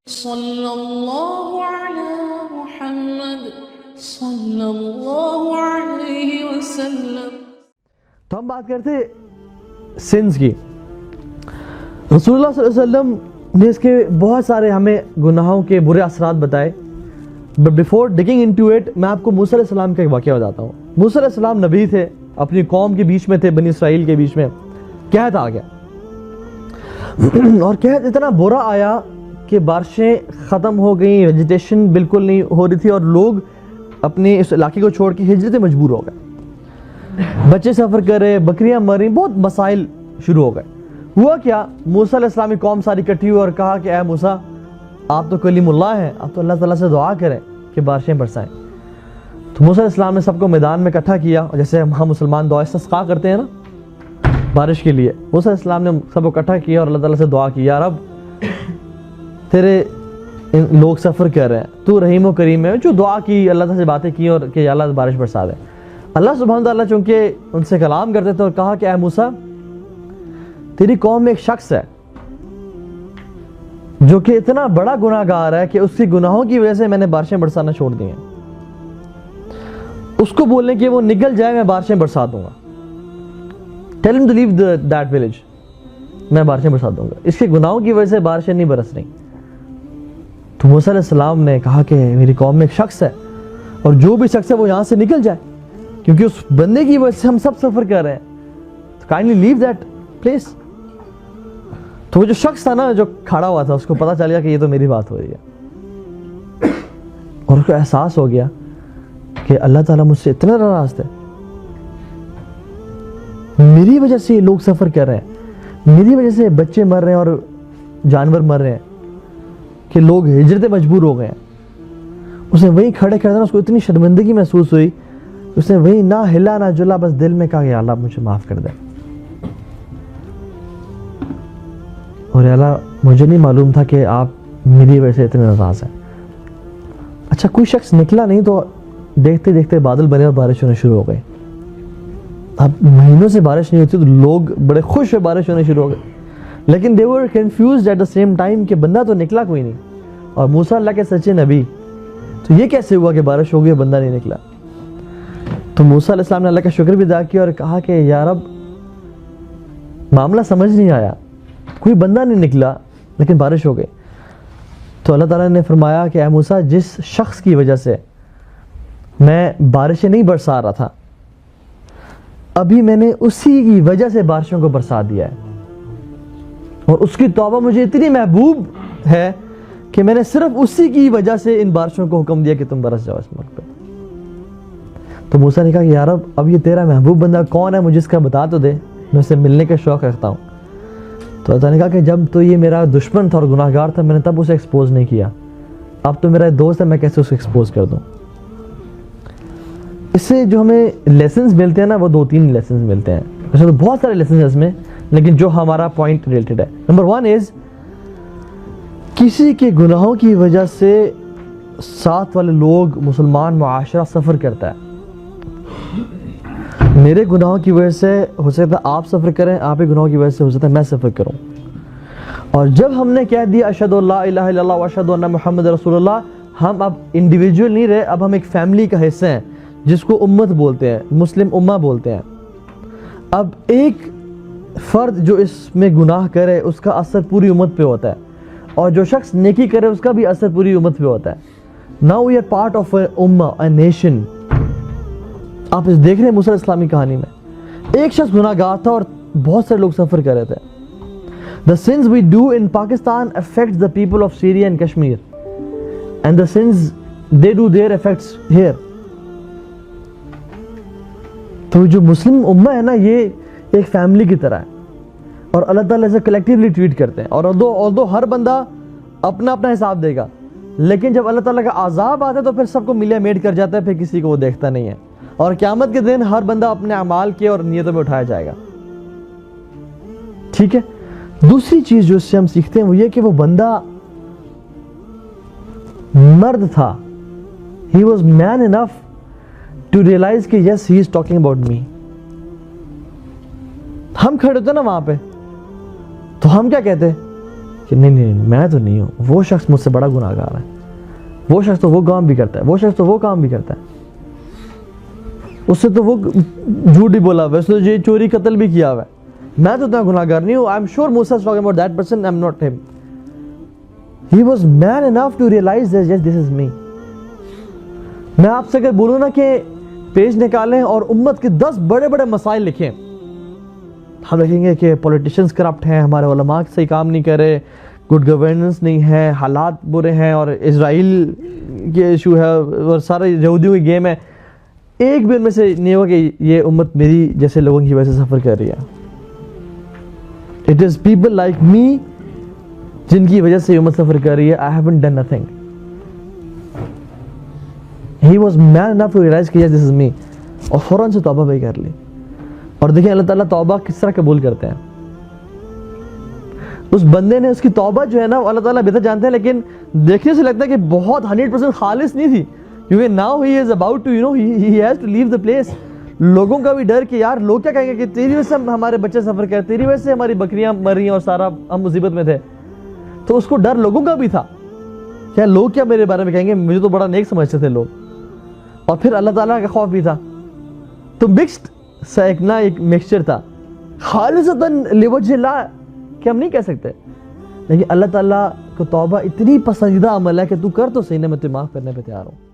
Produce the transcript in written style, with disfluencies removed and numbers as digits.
صلی اللہ علی محمد صلی اللہ علیہ وسلم۔ تو ہم بات کرتے سنز کی۔ رسول اللہ صلی اللہ علیہ وسلم نے اس کے بہت سارے ہمیں گناہوں کے برے اثرات بتائے، but before digging into it میں آپ کو موسیٰ علیہ السلام کا ایک واقعہ بتاتا ہوں۔ موسیٰ علیہ السلام نبی تھے، اپنی قوم کے بیچ میں تھے، بنی اسرائیل کے بیچ میں۔ قحط آ گیا اور قحط اتنا برا آیا کہ بارشیں ختم ہو گئیں، ویجیٹیشن بالکل نہیں ہو رہی تھی، اور لوگ اپنے اس علاقے کو چھوڑ کے ہجرت مجبور ہو گئے۔ بچے سفر کر رہے، بکریاں مر رہی، بہت مسائل شروع ہو گئے۔ ہوا کیا، موسیٰ علیہ السلام کی قوم ساری اکٹھی ہوئی اور کہا کہ اے موسیٰ، آپ تو کلیم اللہ ہیں، آپ تو اللہ تعالیٰ سے دعا کریں کہ بارشیں برسائیں۔ تو موسیٰ علیہ السلام نے سب کو میدان میں اکٹھا کیا، جیسے ہم مسلمان دعا استسقا کرتے ہیں نا بارش کے لیے۔ موسیٰ علیہ السلام نے سب کو اکٹھا کیا اور اللہ تعالیٰ سے دعا کی، یا رب تیرے لوگ سفر کر رہے ہیں، تو رحیم و کریم ہے۔ جو دعا کی، اللہ تعالیٰ سے باتیں کی اور کہ یا اللہ بارش برسا دے۔ اللہ سبحانہ تعالیٰ چونکہ ان سے کلام کرتے تھے اور کہا کہ اے موسیٰ، تیری قوم میں ایک شخص ہے جو کہ اتنا بڑا گناہ گار ہے کہ اس کی گناہوں کی وجہ سے میں نے بارشیں برسانا چھوڑ دی ہیں، اس کو بولنے کہ وہ نکل جائے، میں بارشیں برسا دوں گا۔ Tell him to leave that village، میں بارشیں برسا دوں گا، اس کے گناہوں کی وجہ سے بارشیں نہیں برس رہی۔ تو موسیٰ علیہ السلام نے کہا کہ میری قوم میں ایک شخص ہے، اور جو بھی شخص ہے وہ یہاں سے نکل جائے، کیونکہ اس بندے کی وجہ سے ہم سب سفر کر رہے ہیں، تو کائنڈلی لیو دیٹ پلیس۔ تو وہ جو شخص تھا نا جو کھڑا ہوا تھا، اس کو پتا چل گیا کہ یہ تو میری بات ہو رہی ہے، اور اس کو احساس ہو گیا کہ اللہ تعالیٰ مجھ سے اتنا ناراض تھے، میری وجہ سے لوگ سفر کر رہے ہیں، میری وجہ سے بچے مر رہے ہیں اور جانور مر رہے ہیں، کہ لوگ ہجرت مجبور ہو گئے ہیں۔ اس نے وہیں کھڑے کھڑے اس کو اتنی شرمندگی محسوس ہوئی، اس نے وہیں نہ ہلا نہ جلا، بس دل میں کہا کہ اللہ مجھے معاف کر دے، اور اللہ مجھے نہیں معلوم تھا کہ آپ میری وجہ سے اتنے ناراض ہیں۔ اچھا، کوئی شخص نکلا نہیں تو دیکھتے دیکھتے بادل بنے اور بارش ہونے شروع ہو گئی۔ اب مہینوں سے بارش نہیں ہوتی تو لوگ بڑے خوش ہوئے، بارش ہونے شروع ہو گئی، لیکن they were confused at the same time کہ بندہ تو نکلا کوئی نہیں، اور موسیٰ اللہ کے سچے نبی، تو یہ کیسے ہوا کہ بارش ہو گئی اور بندہ نہیں نکلا؟ تو موسیٰ علیہ السلام نے اللہ کا شکر بھی ادا کیا اور کہا کہ یا رب، معاملہ سمجھ نہیں آیا، کوئی بندہ نہیں نکلا لیکن بارش ہو گئی۔ تو اللہ تعالیٰ نے فرمایا کہ اے موسیٰ، جس شخص کی وجہ سے میں بارشیں نہیں برسا رہا تھا، ابھی میں نے اسی کی وجہ سے بارشوں کو برسا دیا ہے، اور اس کی توبہ مجھے اتنی محبوب ہے کہ میں نے صرف اسی کی وجہ سے ان بارشوں کو حکم دیا کہ تم برس جاؤ اس ملک پہ۔ تو موسیٰ نے کہا کہ یا رب، اب یہ تیرا محبوب بندہ کون ہے، مجھے اس کا بتا تو دے، میں اسے ملنے کا شوق رکھتا ہوں۔ تو اللہ نے کہا کہ جب تو یہ میرا دشمن تھا اور گناہ گار تھا، میں نے تب اسے ایکسپوز نہیں کیا، اب تو میرا دوست ہے، میں کیسے اسے ایکسپوز کر دوں۔ اس سے جو ہمیں لیسنز ملتے ہیں نا، وہ 2-3 لیسنز ملتے ہیں، ویسے تو بہت سارے لیسنز ہیں اس میں، لیکن جو ہمارا پوائنٹ ریلیٹڈ ہے، نمبر 1 از کسی کے گناہوں کی وجہ سے ساتھ والے لوگ، مسلمان معاشرہ سفر کرتا ہے۔ میرے گناہوں کی وجہ سے ہو سکتا ہے آپ سفر کریں، آپ کے گناہوں کی وجہ سے ہو سکتا ہے میں سفر کروں، اور جب ہم نے کہہ دیا اشہد ان لا الہ الا اللہ واشہد ان محمد رسول اللہ، ہم اب انڈیویجول نہیں رہے، اب ہم ایک فیملی کا حصہ ہیں جس کو امت بولتے ہیں، مسلم امہ بولتے ہیں۔ اب ایک فرد جو اس میں گناہ کرے اس کا اثر پوری امت پہ ہوتا ہے، اور جو شخص نیکی کرے اس کا بھی اثر پوری امت پہ ہوتا ہے۔ Now we are part of a ummah, a nation۔ آپ اس دیکھ رہے ہیں موسیٰ علیہ السلام کی کہانی میں ایک شخص گناہ گار تھا اور بہت سارے لوگ سفر کر رہے تھے۔ The sins we do in Pakistan affects the people of Syria and Kashmir, and the sins they do there affects here۔ تو جو مسلم امہ ہے نا، یہ ایک فیملی کی طرح ہے، اور اللہ تعالیٰ سے کلیکٹیولی ٹریٹ کرتے ہیں، اور although ہر بندہ اپنا اپنا حساب دے گا، لیکن جب اللہ تعالیٰ کا عذاب آتا ہے تو پھر سب کو ملیا میٹ کر جاتا ہے، پھر کسی کو وہ دیکھتا نہیں ہے، اور قیامت کے دن ہر بندہ اپنے اعمال کے اور نیتوں میں اٹھایا جائے گا۔ ٹھیک ہے، دوسری چیز جو اس سے ہم سیکھتے ہیں وہ یہ کہ وہ بندہ مرد تھا، he was man enough to realize کہ yes he is talking about me۔ ہم کھڑے ہوتے نا وہاں پہ تو ہم کیا کہتے کہ نہیں میں تو نہیں ہوں, وہ شخص مجھ سے بڑا گناہ گار ہے, وہ شخص تو وہ کام بھی کرتا ہے, وہ شخص تو وہ کام بھی کرتا ہے, اس سے تو وہ جھوٹ بھی بولا ہوا ہے, اس نے یہ چوری قتل بھی کیا ہوا ہے, میں تو اتنا گناہ گار نہیں ہوں. I am sure Musa is talking about that person, I'm not him. He was man enough to realize that yes, this is me. میں آپ سے اگر بولوں نا کہ پیج نکالیں اور امت کے 10 بڑے بڑے مسائل لکھیں, ہم لکھیں گے کہ پولیٹیشنز کرپٹ ہیں, ہمارے علماء صحیح کام نہیں کر رہے, گڈ گورننس نہیں ہے, حالات برے ہیں, اور اسرائیل کے ایشو ہے, اور سارے یہودیوں کی گیم ہے. ایک بھی ان میں سے نہیں ہوگا کہ یہ امت میری جیسے لوگوں کی وجہ سے سفر کر رہی ہے. It is people like me جن کی وجہ سے امت سفر کر رہی ہے. I haven't done nothing. He was man enough to realize کہ yes, this is me, اور فوراً سے توبہ بھی کر لی. اور دیکھیں اللہ تعالیٰ توبہ کس طرح قبول کرتے ہیں. اس بندے نے اس کی توبہ جو ہے نا اللہ تعالیٰ بہتر جانتے ہیں, لیکن دیکھنے سے لگتا ہے کہ بہت 100% خالص نہیں تھی, کیونکہ now he is about to he has to leave the place. لوگوں کا بھی ڈر کہ یار لوگ کیا کہیں گے کہ تیری وجہ سے ہمارے بچے سفر کرتے, تیری وجہ سے ہماری بکریاں مر رہی ہیں اور سارا ہم مصیبت میں تھے. تو اس کو ڈر لوگوں کا بھی تھا, کیا لوگ کیا میرے بارے میں کہیں گے, مجھے تو بڑا نیک سمجھتے تھے لوگ. اور پھر اللہ تعالیٰ کا خوف بھی تھا. تو مکسڈ سا ایک مکسچر تھا, خالصتاً لوجہ اللہ کہ ہم نہیں کہہ سکتے, لیکن اللہ تعالیٰ کو توبہ اتنی پسندیدہ عمل ہے کہ تو کر تو صحیح, نہ میں تجھے معاف کرنے پہ تیار ہوں.